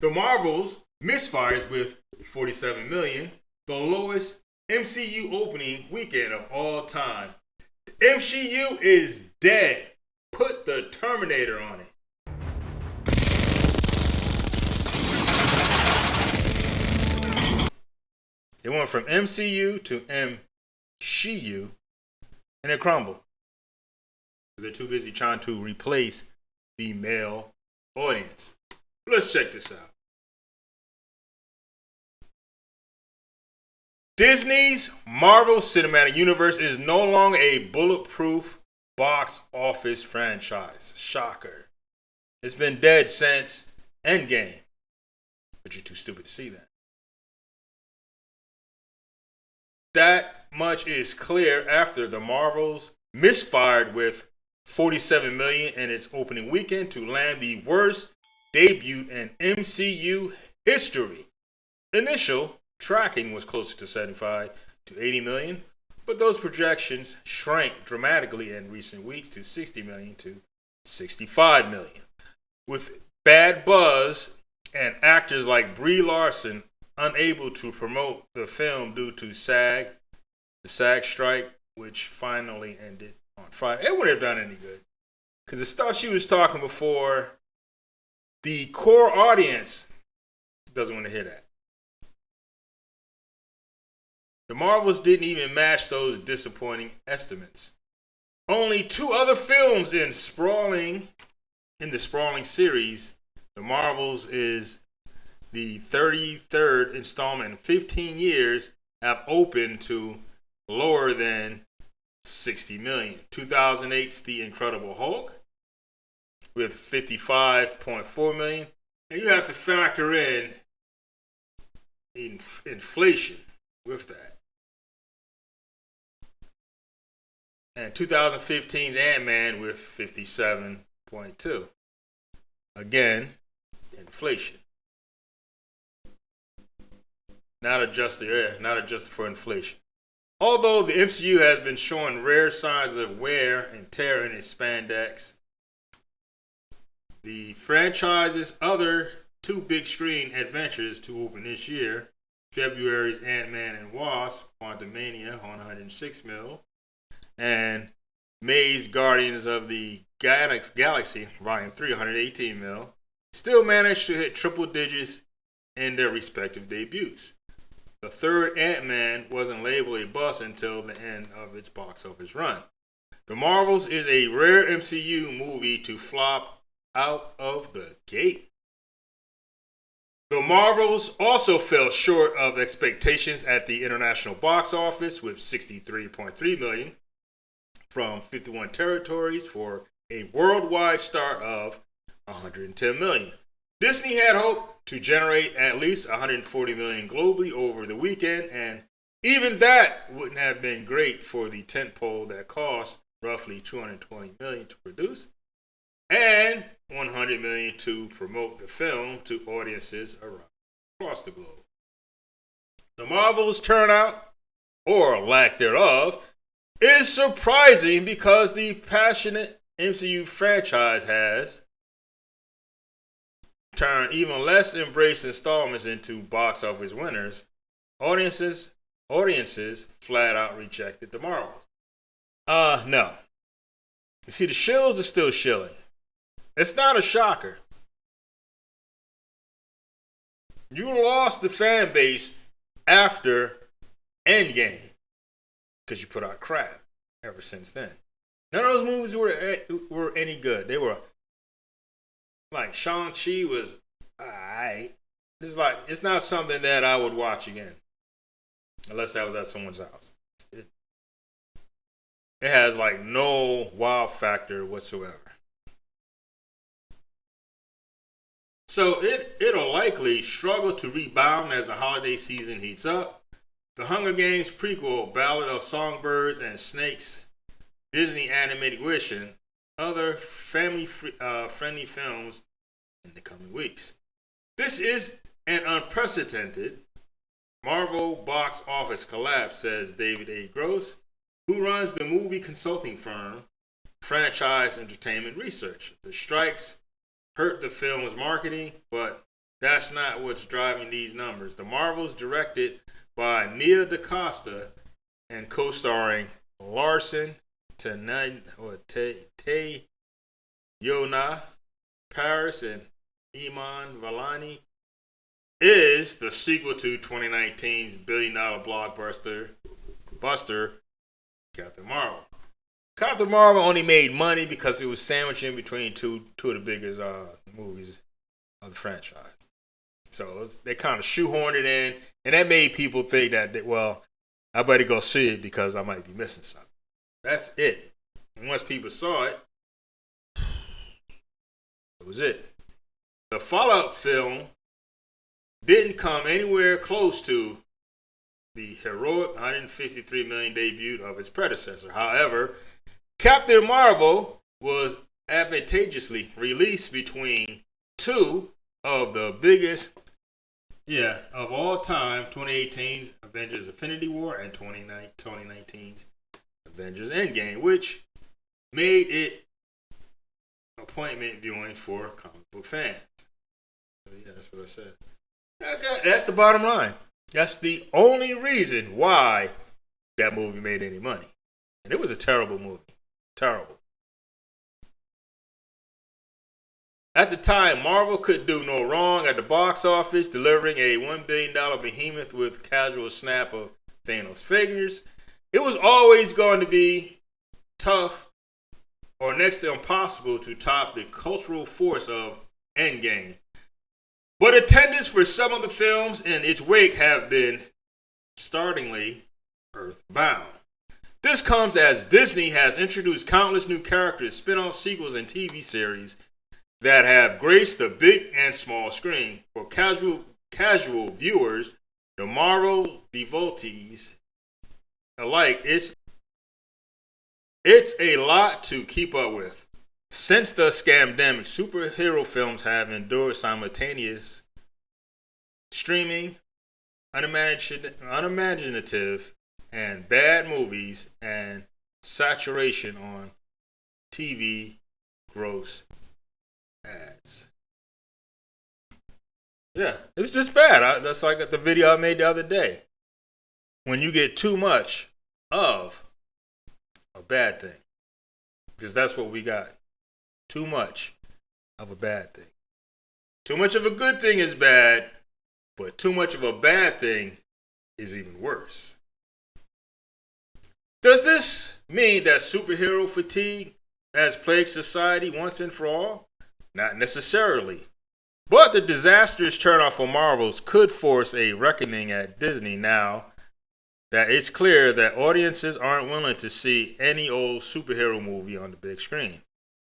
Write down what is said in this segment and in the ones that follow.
The Marvels, Misfires with 47 million, the lowest MCU opening weekend of all time. The MCU is dead. Put the Terminator on it. It went from MCU to MCU, and it crumbled. They're too busy trying to replace the male audience. Let's check this out. Disney's Marvel Cinematic Universe is no longer a bulletproof box office franchise. Shocker. It's been dead since Endgame. But you're too stupid to see that. That much is clear after the Marvels misfired with 47 million in its opening weekend to land the worst debut in MCU history. Initial tracking was closer to 75 to 80 million, but those projections shrank dramatically in recent weeks to 60 million to 65 million. With bad buzz and actors like Brie Larson unable to promote the film due to the SAG strike, which finally ended on Friday. It wouldn't have done any good. Because the stuff she was talking before, the core audience doesn't want to hear that. The Marvels didn't even match those disappointing estimates. Only two other films in the sprawling series, The Marvels is the 33rd installment in 15 years, have opened to lower than 60 million. 2008's The Incredible Hulk with 55.4 million. And you have to factor in inflation with that. And 2015's Ant-Man with 57.2. Again, inflation. Not adjusted for inflation. Although the MCU has been showing rare signs of wear and tear in its spandex, the franchise's other two big screen adventures to open this year, February's Ant-Man and Wasp, Quantumania on 106 mil, and May's Guardians of the Galaxy, Volume 3, 118 mil, still managed to hit triple digits in their respective debuts. The third Ant-Man wasn't labeled a bust until the end of its box office run. The Marvels is a rare MCU movie to flop out of the gate. The Marvels also fell short of expectations at the international box office with 63.3 million from 51 territories for a worldwide start of 110 million. Disney had hoped to generate at least 140 million globally over the weekend, and even that wouldn't have been great for the tentpole that cost roughly 220 million to produce and 100 million to promote the film to audiences across the globe. The Marvels turnout, or lack thereof, is surprising because the passionate MCU franchise has turned even less embraced installments into box office winners. Audiences flat out rejected the Marvels. No. You see, the shills are still shilling. It's not a shocker. You lost the fan base after Endgame because you put out crap ever since then. None of those movies were any good. They were like Shang-Chi was alright. It's not something that I would watch again. Unless I was at someone's house. It has like no wow factor whatsoever. So it'll likely struggle to rebound as the holiday season heats up. The Hunger Games prequel, Ballad of Songbirds and Snakes, Disney Animated Wish, and other family-friendly films in the coming weeks. This is an unprecedented Marvel box office collapse, says David A. Gross, who runs the movie consulting firm Franchise Entertainment Research. The strikes hurt the film's marketing, but That's not what's driving these numbers. The Marvels, directed by Nia DaCosta and co-starring Larson, Tayona Paris, and Iman Vellani, is the sequel to 2019's billion-dollar blockbuster Captain Marvel. Captain Marvel only made money because it was sandwiched in between two of the biggest movies of the franchise. So they kind of shoehorned it in, and that made people think that, well, I better go see it because I might be missing something. That's it. And once people saw it, that was it. The Fallout film didn't come anywhere close to the heroic 153 million debut of its predecessor. However, Captain Marvel was advantageously released between two of the biggest, of all time, 2018's Avengers Infinity War and 2019's Avengers Endgame, which made it appointment viewing for comic book fans. So yeah, that's what I said. Okay, that's the bottom line. That's the only reason why that movie made any money. And it was a terrible movie. Terrible. At the time, Marvel could do no wrong at the box office, delivering a $1 billion behemoth with casual snap of Thanos figures. It was always going to be tough or next to impossible to top the cultural force of Endgame. But attendance for some of the films in its wake have been startlingly earthbound. This comes as Disney has introduced countless new characters, spin-off sequels, and TV series that have graced the big and small screen. For casual viewers, the Marvel devotees alike, it's a lot to keep up with. Since the scamdemic, superhero films have endured simultaneous streaming, unimaginative, and bad movies, and saturation on TV gross ads. Yeah, it was just bad. That's like the video I made the other day. When you get too much of a bad thing, because that's what we got. Too much of a bad thing. Too much of a good thing is bad, but too much of a bad thing is even worse. Does this mean that superhero fatigue has plagued society once and for all? Not necessarily. But the disastrous turnoff for Marvels could force a reckoning at Disney now that it's clear that audiences aren't willing to see any old superhero movie on the big screen.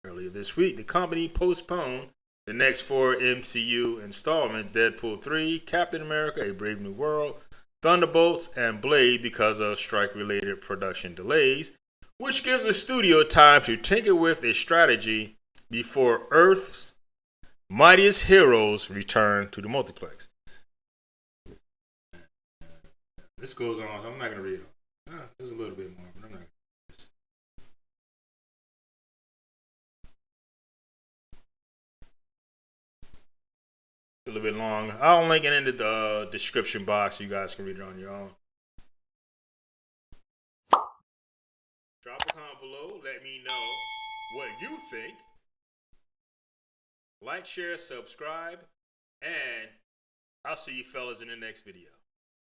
Earlier this week, the company postponed the next 4 MCU installments, Deadpool 3, Captain America, A Brave New World, Thunderbolts, and Blade, because of strike-related production delays, which gives the studio time to tinker with its strategy before Earth's mightiest heroes return to the multiplex. This goes on, so I'm not going to read it. There's a little bit more, but I'm not. A little bit long. I'll link it in the description box so you guys can read it on your own. Drop a comment below. Let me know what you think. Like, share, subscribe, and I'll see you fellas in the next video.